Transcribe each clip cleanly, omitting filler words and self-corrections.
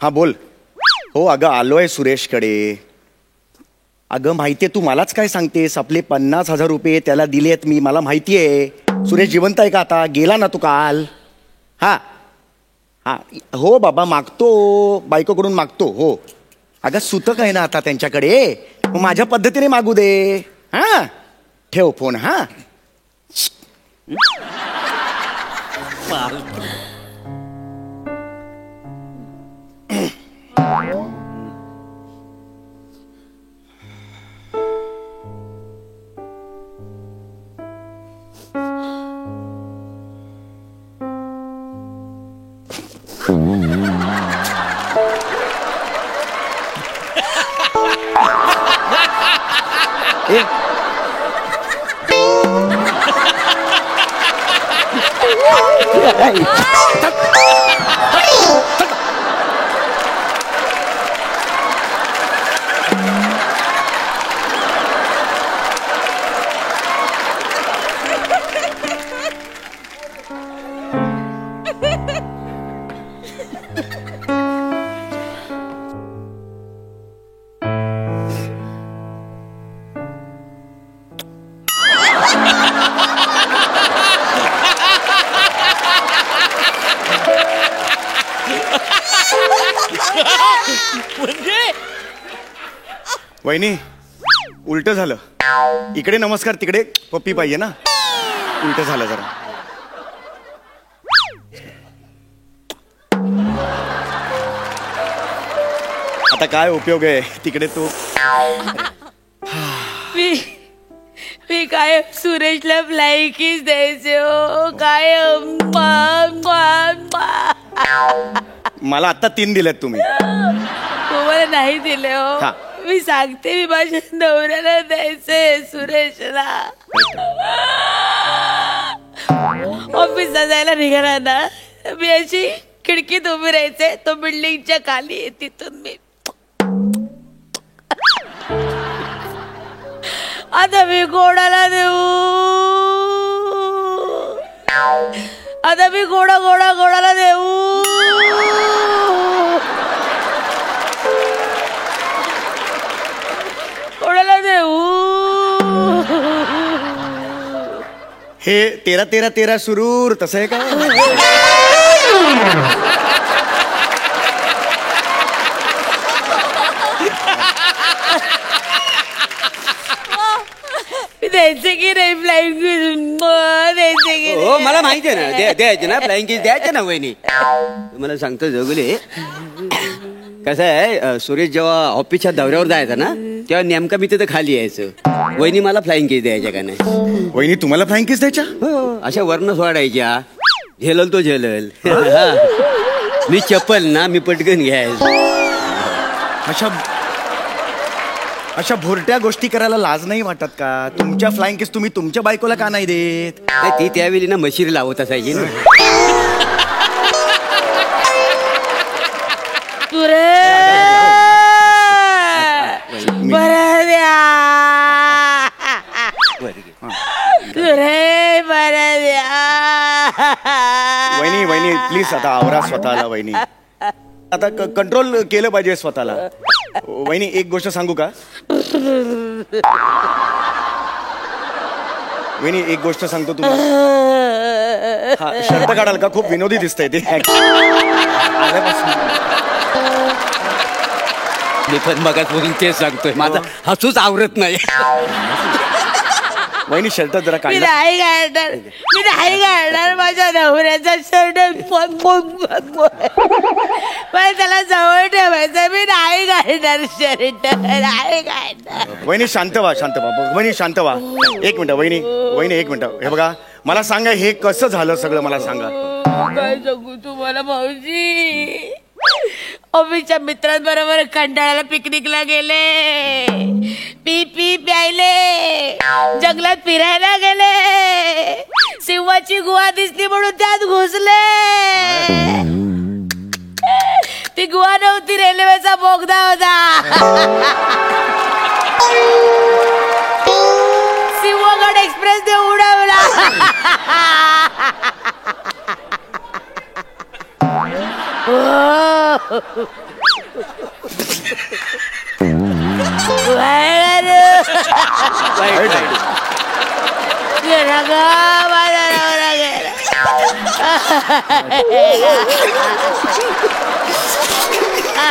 हा बोल. हो अगं आलोय सुरेशकडे. अगं माहितीये, तू मलाच काय सांगतेस? आपले 50,000 रुपये त्याला दिलेत मी, मला माहितीये. सुरेश जिवंत आहे का आता? गेला ना तू काल? हा हा हो बाबा, मागतो, बायकोकडून मागतो. हो अगं सुतक आहे ना आता त्यांच्याकडे, मग माझ्या पद्धतीने मागू दे. हा ठेव फोन. हा वहिनी, उलट झालं. इकडे नमस्कार, तिकडे पप्पी पाहिजे ना. उलट झालं जरा. आता काय उपयोग आहे तिकडे तू. मी काय सुरेशला फ्लाइंग किस द्यायचे हो काय. मला आता 3 दिलेत तुम्ही. तुम्हाला नाही दिले हो. मी सांगते, मी माझ्या नवऱ्याला द्यायचंय सुरेशला. ऑफिसला जायला निघाला ना, मी अशी खिडकीत उभी राहायचे, तो बिल्डिंगच्या खाली आहे, तिथून मी आता मी कोणाला देऊ. आता मी कोणाला देऊ. कोणाला देऊ. हे 13-13-13 सुरूर तसं आहे का? द्यायचे की नाही फ्लाइंग किस? द्यायचे की? हो मला माहिती आहे ना, द्यायचे ना फ्लाइंग किस, द्यायचे ना वहिनी. तुम्हाला सांगतो जोगले, कसं आहे, सुरेश जेव्हा ऑफिसच्या दौऱ्यावर जायचा ना, तेव्हा नेमका मी तिथं खाली यायचं. वहिनी मला फ्लाइंग किस द्यायच्या का नाही? वहिनी तुम्हाला फ्लाइंग किस द्यायच्या? हो, अशा वर्ण सोडायच्या. झेलल तो झेलल. मी चप्पल ना, मी पटकन घ्यायचं. अशा भोरट्या गोष्टी करायला लाज नाही वाटत का? तुमच्या फ्लाइंग किस तुम्ही तुमच्या बायकोला का नाही देत? ती त्यावेळी ना मशिरी लावत असायची ना. बरं द्या. बरं द्या. वहिनी प्लीज आता आवरा स्वतःला. वहिनी आता कंट्रोल केलं पाहिजे स्वतःला. वहिनी एक गोष्ट सांगू का? वहिनी एक गोष्ट सांगतो तुम्हाला. हा शर्ट काढाल का? खूप विनोदी दिसतंय ते. मी पण मगाचपासून तेच सांगतोय, माझा हसूच आवरत नाही. वहिनी शर्ट जरा मी नाही काढणार माझ्या नवऱ्याचा शर्ट. पण त्याला जवळ ठेवायचं. मी नाही काढणार शर्ट. नाही काढणार. वहिनी शांत व्हा. वहिनी शांत व्हा. एक मिनिट वहिनी एक मिनिट. हे बघा, मला सांगा हे कसं झालं सगळं, मला सांगा. काय सांगू तुम्हाला भाऊजी. ऑफिसच्या मित्रांबरोबर खंडाळ्याला पिकनिकला गेले. पी प्यायले. जंगलात फिरायला गेले. सिंहाची गुहा दिसली म्हणून त्यात घुसले. ती गुहा नव्हती, रेल्वेचा बोगदा होता. सिंहगड एक्सप्रेस ने उडवला. वाईट झालं. गेला ग माझा नवरा गेला.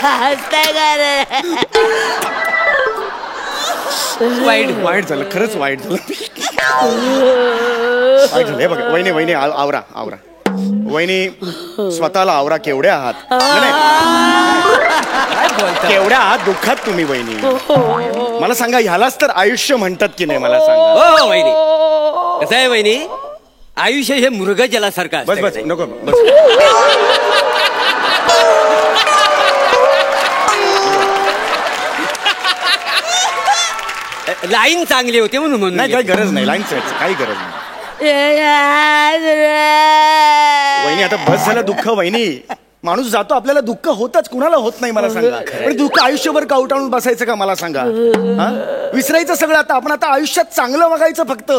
हसताय का रे? वाईट झालं, खरंच वाईट झालं. वाईट झालं. हे बघा वहिनी वहिनी आवरा आवरा वहिनी, स्वतःला आवरा. केवढ्या आहात? नाही, केवढ्या आहात दुःखात तुम्ही वहिनी. मला सांगा, ह्यालाच तर आयुष्य म्हणतात की नाही? मला सांगा. हो वहिनी, कसं आहे वहिनी, आयुष्य हे मृगजलासारखं बस असतं. बस नको बस. लाईन चांगली होती म्हणून नाही, काही गरज नाही लाईन सेटची, काही गरज नाही. वहिनी आता बस झालं दुःख वहिनी. माणूस जातो, आपल्याला दुःख होतच, कुणाला होत नाही मला सांगा. पण दुःख आयुष्यभर कावटाळून बसायचं का मला सांगा? हा? विसरायचं सगळं. आता आपण आता आयुष्यात चांगलं बघायचं फक्त.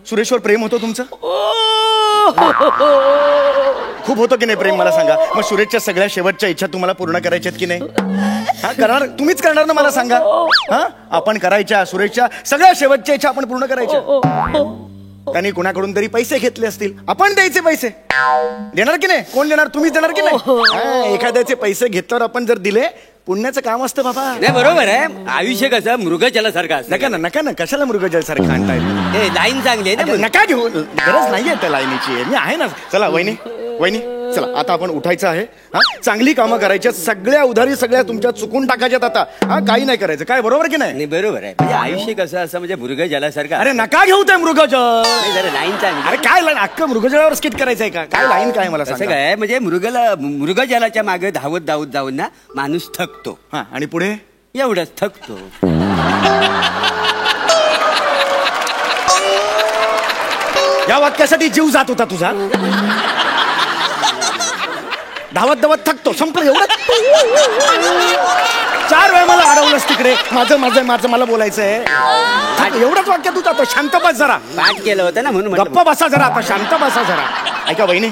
सुरेशवर प्रेम होतं तुमचं? खूप होतं की नाही प्रेम मला सांगा? मग सुरेशच्या सगळ्या शेवटच्या इच्छा तुम्हाला पूर्ण करायच्यात की नाही? हा, करणार तुम्हीच करणार ना मला सांगा? हा, आपण करायच्या सुरेशच्या सगळ्या शेवटच्या इच्छा आपण पूर्ण करायच्या. त्यांनी कुणाकडून तरी पैसे घेतले असतील, आपण द्यायचे पैसे. देणार की नाही? कोण देणार? तुम्हीच देणार की नाही? हा, एखाद्याचे पैसे घेतल्यावर आपण जर दिले, पुण्याचं काम असतं बाबा. नाही, बरोबर आहे. आयुष्य कसं मृगजलासारखं असतं. नका ना, नका ना, कशाला मृगजल सारखं आणताय? ते लाईन चांगली आहे ना. नका घेऊ, गरज नाहीये त्या लाईनीची. मी आहे ना. चला वहिनी वहिनी चला, आता आपण उठायचं आहे. हा, चांगली कामं करायच्या, सगळ्या उधारी सगळ्या तुमच्या चुकून टाकायच्यात आता. हा, काही नाही करायचं. काय बरोबर की नाही? नाही, बरोबर आहे. म्हणजे आयुष्य कसं असं म्हणजे मृगजलासारखं. अरे नका घेऊ ते मृगजल. नाही, जरा लाईन चांगली. अरे काय लाईन? अख्खं मृगजलावर स्किट करायचंय का? काय लाईन काय मला कसं सांगा? काय म्हणजे मृगजलाच्या मागे धावत धावत जाऊन ना माणूस थकतो. हा, आणि पुढे एवढंच थकतो. या वाक्यासाठी जीव जात होता तुझा. धावत धावत थकतो, संपलं एवढं. 4 वेळा मला अडवलंस तिकडे. माझं माझं माझं मला बोलायचंय. एवढंच वाक्य तू जातो. शांत बस जरा. पाठ केलं होतं ना म्हणून गप्पा बसा जरा आता. शांत बसा जरा. ऐका वहिनी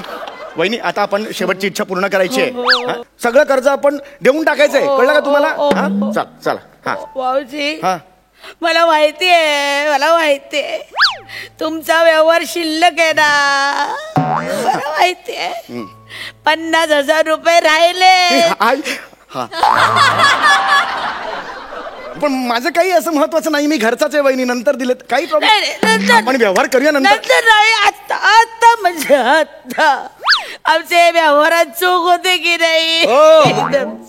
वहिनी, आता आपण शेवटची इच्छा पूर्ण करायची आहे. हा? सगळं कर्ज आपण देऊन टाकायचंय. कळलं का तुम्हाला? हा, चला. हा भाऊजी, हा, मला माहितीये तुमचा व्यवहार शिल्लक आहे ना. मला माहितीये 50,000 रुपये राहिले. हा. पण माझं काही असं महत्वाचं नाही. मी घरचाच आहे वहिनी. नंतर दिले काही प्रॉब्लेम. आपण व्यवहार करूया नंतर. नाही, आता म्हणजे आता आमचे व्यवहारात चूक होते की नाही? हो,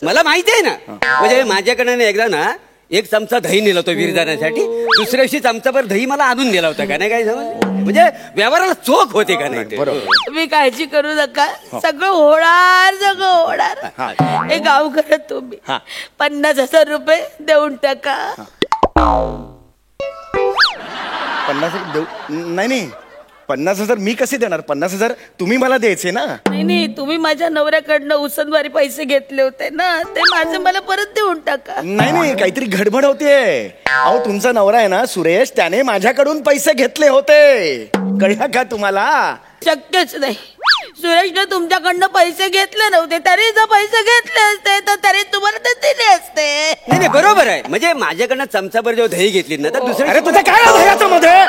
मला माहिती आहे ना. म्हणजे माझ्याकडे एकदा ना 1 चमचा दही नेला होता वीर जाण्यासाठी. दुसऱ्या दिवशी चमचाभर दही मला आणून नेला होता. का नाही? काय समज म्हणजे व्यवहाराला चोख होते का नाही? बरोबर. तुम्ही काळजी करू नका. सगळं होणार. हे गाव करत तुम्ही 50,000 रुपये देऊन टाका. 50 देऊ? नाही, 50,000 मी कसे देणार? 50,000 तुम्ही मला द्यायचे ना. नाही, तुम्ही माझ्या नवऱ्याकडनं उसनवारी पैसे घेतले होते ना, ते माझे मला परत देऊन टाका. नाही, काहीतरी गडबड होते. अहो, तुमचा नवरा आहे ना सुरेश, त्याने माझ्याकडून पैसे घेतले होते. कळलं का तुम्हाला? शक्यच नाही. सुरेशने तुमच्याकडनं पैसे घेतले नव्हते. तरी जर पैसे घेतले असते तर तरी तुम्हाला ते दिले असते. नाही, बरोबर आहे. म्हणजे माझ्याकडनं चमचाभर जेव्हा दही घेतली ना तर दुसऱ्या. अरे तुझं काय आहे दह्याचं मध्ये?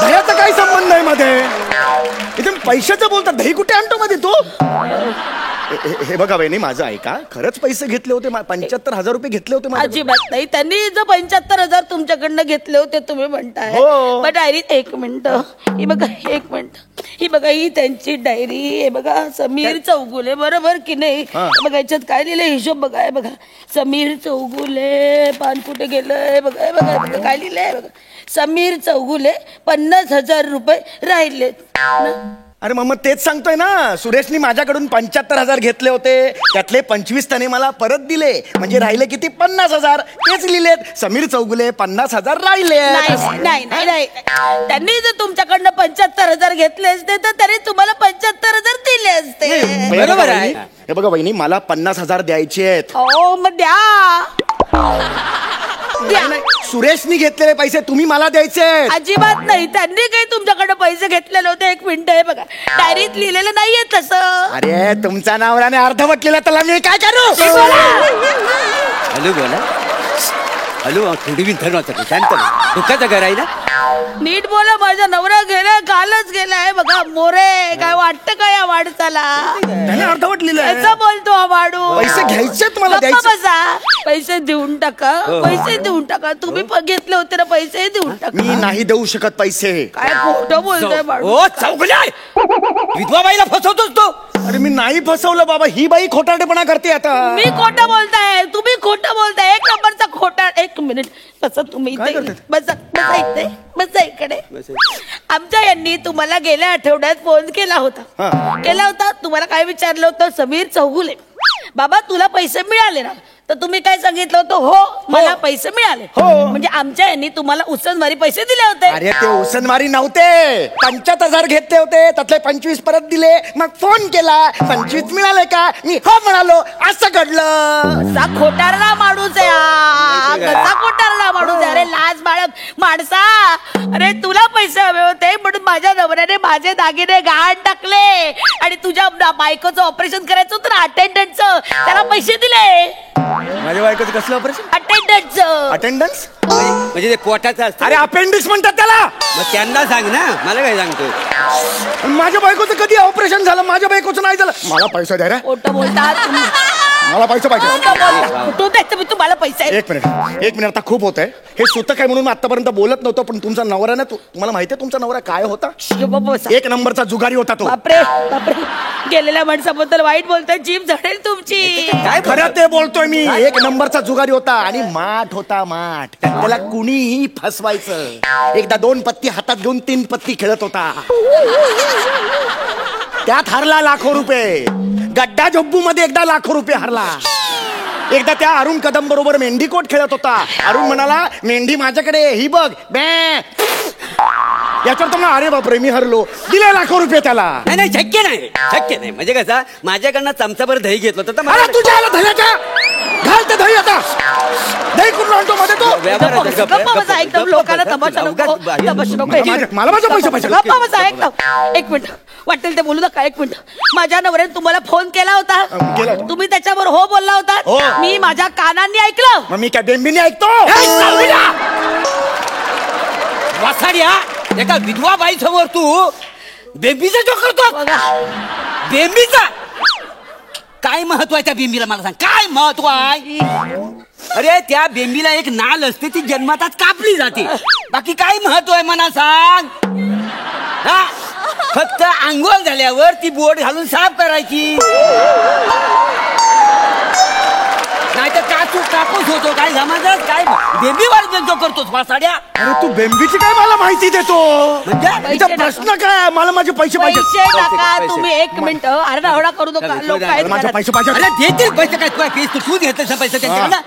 दह्याचा काय संबंध आहे मध्ये? इथे पैशाचं बोलतात, दही कुठे आणतो मध्ये तू? हे बघा बहिणी, माझं ऐका. खरंच पैसे घेतले होते. 75,000 रुपये घेतले होते माझ्याकडून. अजिबात नाही. त्यांनी जर 75,000 तुमच्याकडनं घेतले होते तुम्ही म्हणताय. हो. पण डायरी 1 मिनिट. ही बघा, 1 मिनिट. ही बघा, ही त्यांची डायरी. हे बघा, समीर चौगुले, बरोबर की नाही? बघा याच्यात काय लिहिलंय, हिशोब बघा. हे बघा, समीर चौगुले. पान कुठे गेलंय? बघा, हे बघा काय लिहिलंय. बघा, समीर चौगुले 50,000 रुपये राहिलेत. अरे मग तेच सांगतोय ना. सुरेशनी माझ्याकडून 75,000 घेतले होते. त्यातले 25 त्याने मला परत दिले. म्हणजे राहिले किती? 50,000. तेच लिहिलेत. समीर चौगुले 50,000 राहिले. नाही. त्यांनी जर तुमच्याकडनं 75,000 घेतले असते तर तरी तुम्हाला 75,000 दिले असते. बरोबर आहे. हे बघा वहिनी, मला 50,000 द्यायचे आहेत. हो, मग द्या. नाही, सुरेशनी घेतलेले पैसे तुम्ही मला द्यायचे. अजिबात नाही. त्यांनी काही तुमच्याकडे पैसे घेतलेले होते. 1 मिनिट. हे बघा, डायरीत लिहिलेलं नाहीये तसं. अरे तुमचा नवऱ्याने अर्धवट केला, त्याला मी काय करू? हॅलो बोला. हॅलो थोडी विंथर नव्हतं शांत दुःखाचं घर आहे ना. नीट बोला, माझा नवरा गेलाय, कालच गेलाय बघा. मोरे काय वाटतं का या माणसाला? त्याने अर्धवट लिहिलंय. याचा बोलतो हा माणूस. पैसे घ्यायचेत मला, गप्प द्यायचे. बसा. पैसे देऊन टाका, पैसे देऊन टाका. तुम्ही घेतले होते ना पैसे, देऊन टाका. मी नाही देऊ शकत पैसे. काय खोटं बोलतोय माणूस. ओ चौगल्या विधवा बाईला फसवतोस तो. अरे मी नाही फसवलं बाबा, ही बाई खोटारडेपणा करते आता. मी खोटं बोलताय, तुम्ही खोटं बोलताय. एक नंबरचा खोटा. एक मिनिट बसा तुम्ही काय इथे. करताय? बसा बसा इथे, बसा इकडे. आमच्या यांनी तुम्हाला गेल्या आठवड्यात फोन केला होता. केला होता, तुम्हाला काय विचारलं होतं? समीर चौगुले बाबा तुला पैसे मिळाले ना? तर तुम्ही काय सांगितलं होतं? हो मला पैसे मिळाले. हो. म्हणजे आमच्या यांनी तुम्हाला उसनवारी पैसे दिले होते. अरे ते उसनमारी नव्हते, 75,000 घेतले होते, त्यातले 25 परत दिले. मग फोन केला, 25 मिळाले का? मी हो म्हणालो. असं घडलं. कसा खोटारडा माणूस आहे हा. कसा खोटारडा माणूस आहे. अरे लाज बाळग माणसा. अरे तुला पैसे हवे होते म्हणून माझ्या नवऱ्याने माझे दागिने गहाण टाकले आणि तुझ्या बायकोचं ऑपरेशन करायचं होतं ना अटेंडंटचं, त्याला पैसे दिले. माझ्या बायकोचं कसलं ऑपरेशन? अटेंडंटचं. अटेंडन्स? म्हणजे ते पोटाचं असतं. अरे अपेंडिक्स म्हणतात त्याला. मग त्यांना सांग ना, मला काय सांगतो? माझ्या बायकोचं कधी ऑपरेशन झालं? माझ्या बायकोचं नाही झालं. मला पैसा द्या रे. खोटं बोलतात तुम्ही. मला पैसा पाहिजे. खोटं बोलता. कुठून द्यायचं मी तुम्हाला पैसे? एक मिनिट आता खूप होत आहे हे. सुतक काय म्हणून मी आतापर्यंत बोलत नव्हतो, पण तुमचा नवरा ना, तुम्हाला माहिती आहे तुमचा नवरा काय होता? बसा. एक नंबरचा जुगारी होता तो. बापरे बापरे. गेलेल्या माणसाबद्दल वाईट बोलताय, जीभ झडेल तुमची. काय खरं ते बोलतोय मी. एक नंबरचा जुगारी होता आणि माठ होता माठ. त्याला कुणीही फसवायचं. एकदा 2 पत्ती हातात घेऊन 3 पत्ती खेळत होता. त्यात हरला लाखो रुपये. गड्डा झोब्बू मध्ये एकदा लाखो रुपये हरला. एकदा त्या अरुण कदम बरोबर मेंढीकोट खेळत होता. अरुण म्हणाला मेंढी माझ्याकडे, ही बघ बॅ. याच्यावर तुम्हाला अरे बापरे मी हरलो. दिले लाखो रुपये त्याला. नाही नाही शक्य नाही, शक्य नाही. म्हणजे कसं माझ्याकडनं चमचाभर दही घेतलं होतं तर अरे मला तुझ्या आला धन्याच्या घाल ते दही आता. दही कुठून आणतो मध्ये तो? गप्पा बसा एकदम. लोकांना तमाशा नको. तमाशा नको. मला माझा पैसा पाहिजे. गप्पा बसा एकदम. एक मिनिट वाटेल ते बोलू नका. एक मिनिट. माझ्या नवऱ्याने तुम्हाला फोन केला केला होता, होता. तुम्ही त्याच्यावर हो बोलला होता. हो. मी माझ्या कानांनी ऐकलं. मग मी काय बेंबीने ऐकतो? वासाड्या एका विधवा बाई समोर तू बेंबीचा जोक करतो. बघा बेंबीचा काय महत्व आहे त्या बेंबीला मला सांग, काय महत्व आहे? अरे त्या बेंबीला एक नाल असते, ती जन्मातच कापली जाते. बाकी काय महत्व आहे मला सांग? हा फक्त आंघोळ झाल्यावर ती बोट घालून साफ करायची. नाही तर कापूस होतो. काय समाजात काय बेंबीवर जो करतोस वासाड्या? अरे तू बेंबीची काय मला माहिती देतो? म्हणजे इथं प्रश्न काय? मला माझे पैसे पाहिजे. पैसे टाका पैसे. तुम्ही. एक मिनिट आरडाओरडा करू नका. लोक आहेत माझे घरात. पैसे पाहिजे. अरे देतील पैसे काय? तुला केस तू घेतलं पैसे त्यांच्याकडनं?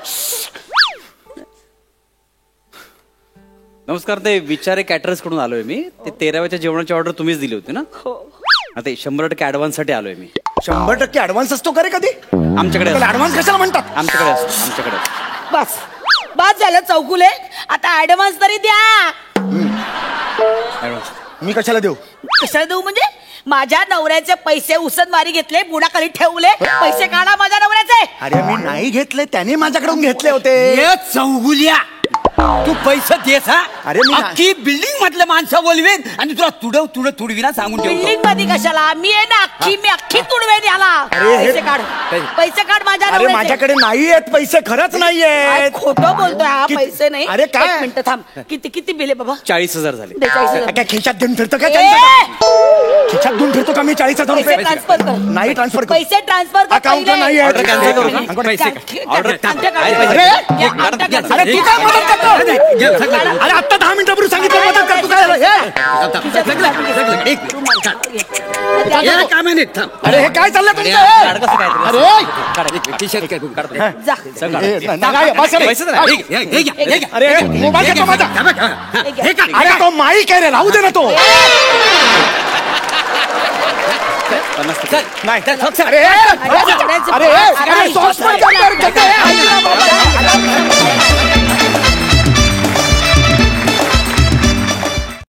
नमस्कार, ते विचारे कॅटरर्स कडून आलोय मी. ते 13व्याच्या जेवणाची ऑर्डर तुम्हीच दिली होती ना? हो. आता 100% ऍडव्हान्स साठी आलोय मी. 100% ऍडव्हान्स असतो का रे कधी? आमच्याकडे असतो. ऍडव्हान्स कशाला म्हणतात? आमच्याकडे असतो. आमच्याकडे असतो. बस बस झालं चौकुले. आता ऍडव्हान्स तरी द्या. ऍडव्हान्स मी कशाला देऊ? कशाला देऊ म्हणजे? माझ्या नवऱ्याचे पैसे उसनवारी घेतले, बुडाखाली ठेवले. पैसे काढा माझ्या नवऱ्याचे. अरे मी नाही घेतले, त्याने माझ्याकडून घेतले होते. ये चौगुल्या तू पैसे देस हा? अरे मी नाही. अख्खी बिल्डिंग मधलं माणसं बोलवेन आणि तुला तुडविना सांगून ठेवतो. बिल्डिंग मध्ये कशाला? मी आहे ना मी अख्खी तुडवेन याला. अरे हे- पैसे काढ. पैसे काढ माझ्या अरे नवऱ्याचे. माझ्याकडे नाही आहेत पैसे, खरंच नाही काय आहेत. खोटं बोलतोय हा? किती- पैसे नाही. अरे काय? एक मिनिट थांब. किती बिल आहे बाबा? 40,000 झाले. 42,000. काय खिशात घेऊन फिरतो का? ए! खिशात घेऊन फिरतो का मी 40,000 पैसे रुपये? ट्रान्सफर कर. नाही ट्रान्सफर कर. पैसे ट्रान्सफर कर. अकाउंटला नाही आहे. Order cancel करू का? पैसे Order- अरे! अरे तू काय मदत करतो? अरे आता 10 मिनिटापूर्वी सांगितलं मदत कर. तू काय झालं? अरे हे काय चाललंय तुमचं? काढ कसं काय ते? अरे ए, नाही, बस रे. पैसे तर नाही. अरे मोबाईल घेतो माझा. अरे तो माईक आहे रे, राहू दे ना तो. नाही अरे अरे सॉस पण कर.